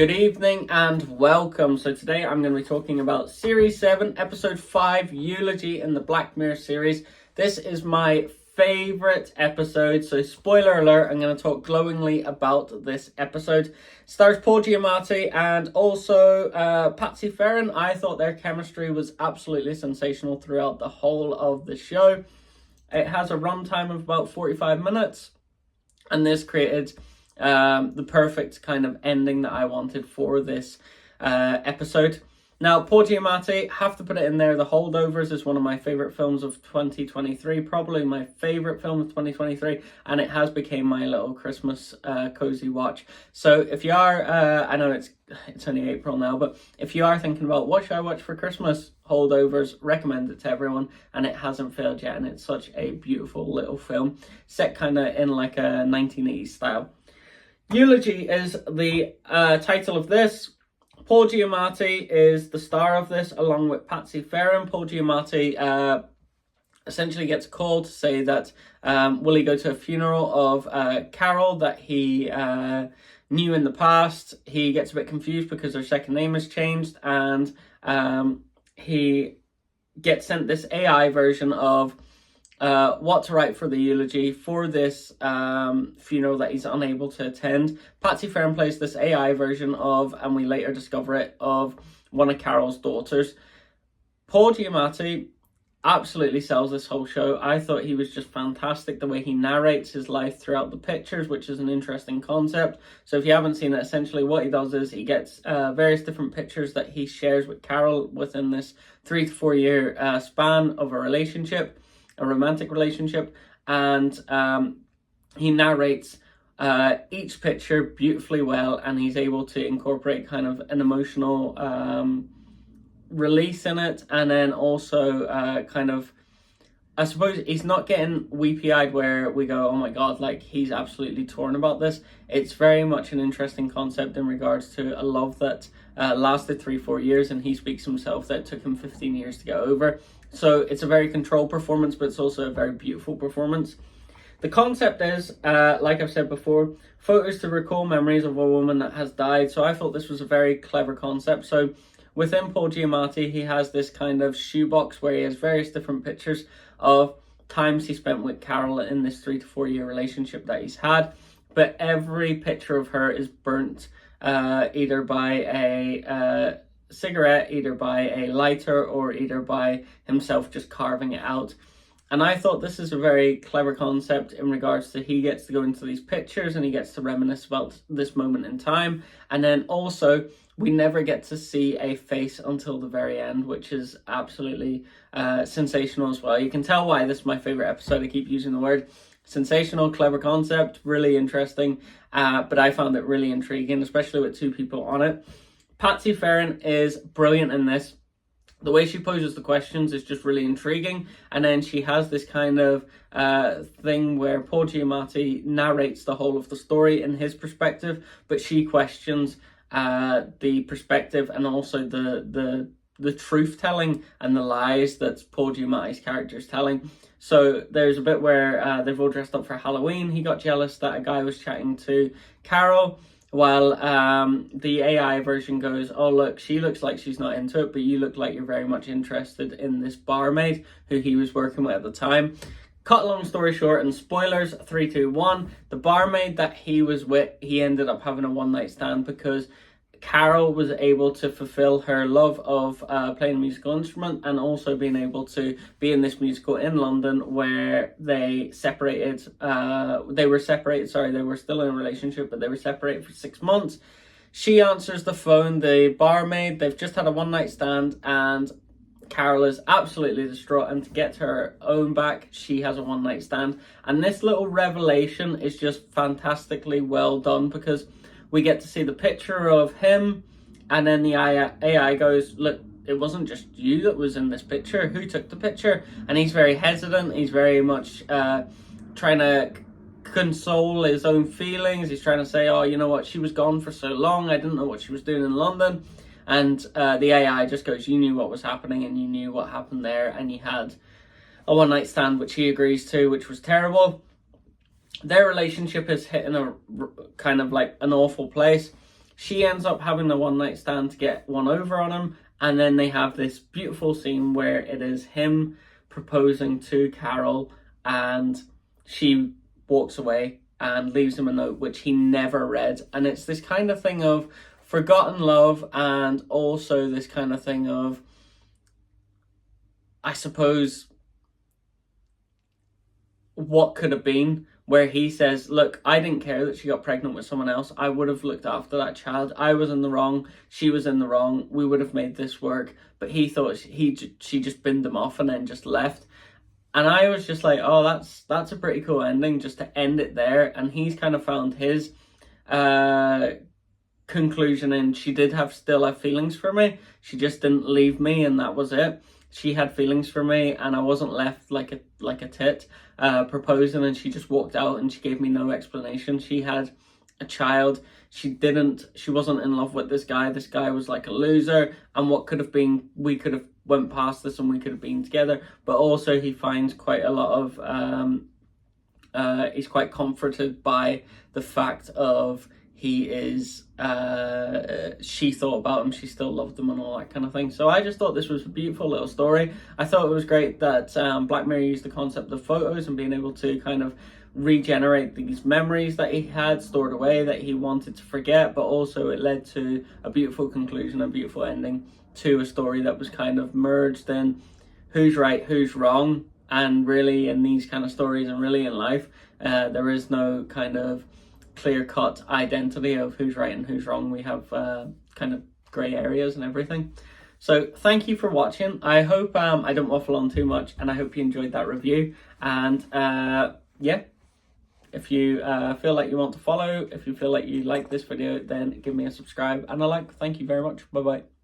Good evening and welcome. So today I'm going to be talking about Series 7, Episode 5, Eulogy in the Black Mirror series. This is my favourite episode, so spoiler alert, I'm going to talk glowingly about this episode. Stars Paul Giamatti and also Patsy Ferran. I thought their chemistry was absolutely sensational throughout the whole of the show. It has a runtime of about 45 minutes, and this created the perfect kind of ending that I wanted for this episode. Now, Paul Giamatti, have to put it in there. The Holdovers is one of my favourite films of 2023, probably my favourite film of 2023, and it has become my little Christmas cozy watch. So if you are, I know it's only April now, but if you are thinking about what should I watch for Christmas, Holdovers, recommend it to everyone, and it hasn't failed yet, and it's such a beautiful little film, set kind of in like a 1980s style. Eulogy is the title of this. Paul Giamatti is the star of this, along with Patsy Ferran. Paul Giamatti essentially gets called to say that will he go to a funeral of Carol that he knew in the past. He gets a bit confused because her second name has changed, and he gets sent this AI version of what to write for the eulogy for this funeral that he's unable to attend. Patsy Ferran plays this AI version of, and we later discover it, of one of Carol's daughters. Paul Giamatti absolutely sells this whole show. I thought he was just fantastic, the way he narrates his life throughout the pictures, which is an interesting concept. So if you haven't seen it, essentially what he does is he gets various different pictures that he shares with Carol within this 3 to 4 year span of a relationship, a romantic relationship, and he narrates each picture beautifully well, and he's able to incorporate kind of an emotional release in it, and then also kind of, I suppose he's not getting weepy-eyed where we go, oh my god, like he's absolutely torn about this. It's very much an interesting concept in regards to a love that lasted 3-4 years, and he speaks himself that it took him 15 years to get over. So it's a very controlled performance, but it's also a very beautiful performance. The concept is, like I've said before, photos to recall memories of a woman that has died. So I thought this was a very clever concept. So within Paul Giamatti, he has this kind of shoebox where he has various different pictures of times he spent with Carol in this 3 to 4 year relationship that he's had. But every picture of her is burnt either by a cigarette, either by a lighter, or either by himself just carving it out. And I thought this is a very clever concept in regards to he gets to go into these pictures and he gets to reminisce about this moment in time. And then also, we never get to see a face until the very end, which is absolutely sensational as well. You can tell why this is my favorite episode. I keep using the word sensational, clever concept, really interesting. But I found it really intriguing, especially with two people on it. Patsy Ferran is brilliant in this. The way she poses the questions is just really intriguing. And then she has this kind of thing where Paul Giamatti narrates the whole of the story in his perspective, but she questions the perspective and also the truth telling and the lies that Paul Giamatti's character is telling. So there's a bit where they've all dressed up for Halloween. He got jealous that a guy was chatting to Carol, while the AI version goes, oh look, she looks like she's not into it, but you look like you're very much interested in this barmaid who he was working with at the time. Cut a long story short, and spoilers, 3, 2, 1, the barmaid that he was with, he ended up having a one-night stand because Carol was able to fulfill her love of playing a musical instrument, and also being able to be in this musical in London where they were separated, they were still in a relationship, but they were separated for 6 months. She answers the phone, the barmaid, they've just had a one-night stand, and Carol is absolutely distraught, and to get her own back, she has a one-night stand. And this little revelation is just fantastically well done, because we get to see the picture of him, and then the AI goes, look, it wasn't just you that was in this picture. Who took the picture? And he's very hesitant. He's very much trying to console his own feelings. He's trying to say, oh, you know what? She was gone for so long. I didn't know what she was doing in London. And the AI just goes, you knew what was happening, and you knew what happened there, and you had a one-night stand, which he agrees to, which was terrible. Their relationship is hitting a kind of like an awful place. She ends up having a one night stand to get one over on him, and then they have this beautiful scene where it is him proposing to Carol, and she walks away and leaves him a note which he never read. And it's this kind of thing of forgotten love, and also this kind of thing of, I suppose, what could have been, where he says, look, I didn't care that she got pregnant with someone else. I would have looked after that child. I was in the wrong. She was in the wrong. We would have made this work. But he thought she just binned him off and then just left. And I was just like, oh, that's a pretty cool ending, just to end it there. And he's kind of found his conclusion, and she did still have feelings for me. She just didn't leave me, and that was it. She had feelings for me, and I wasn't left like a tit proposing, and she just walked out and she gave me no explanation. She had a child. She wasn't in love with this guy. This guy was like a loser, and what could have been, we could have went past this and we could have been together. But also he finds quite a lot of he's quite comforted by the fact of he is she thought about him, she still loved him, and all that kind of thing. So I just thought this was a beautiful little story. I thought it was great that Black Mirror used the concept of photos and being able to kind of regenerate these memories that he had stored away that he wanted to forget, but also it led to a beautiful conclusion, a beautiful ending to a story that was kind of merged in who's right, who's wrong. And really in these kind of stories, and really in life, there is no kind of clear-cut identity of who's right and who's wrong. We have kind of grey areas and everything. So thank you for watching. I hope I don't waffle on too much, and I hope you enjoyed that review. And yeah, if you feel like you want to follow, if you feel like you like this video, then give me a subscribe and a like. Thank you very much. Bye bye.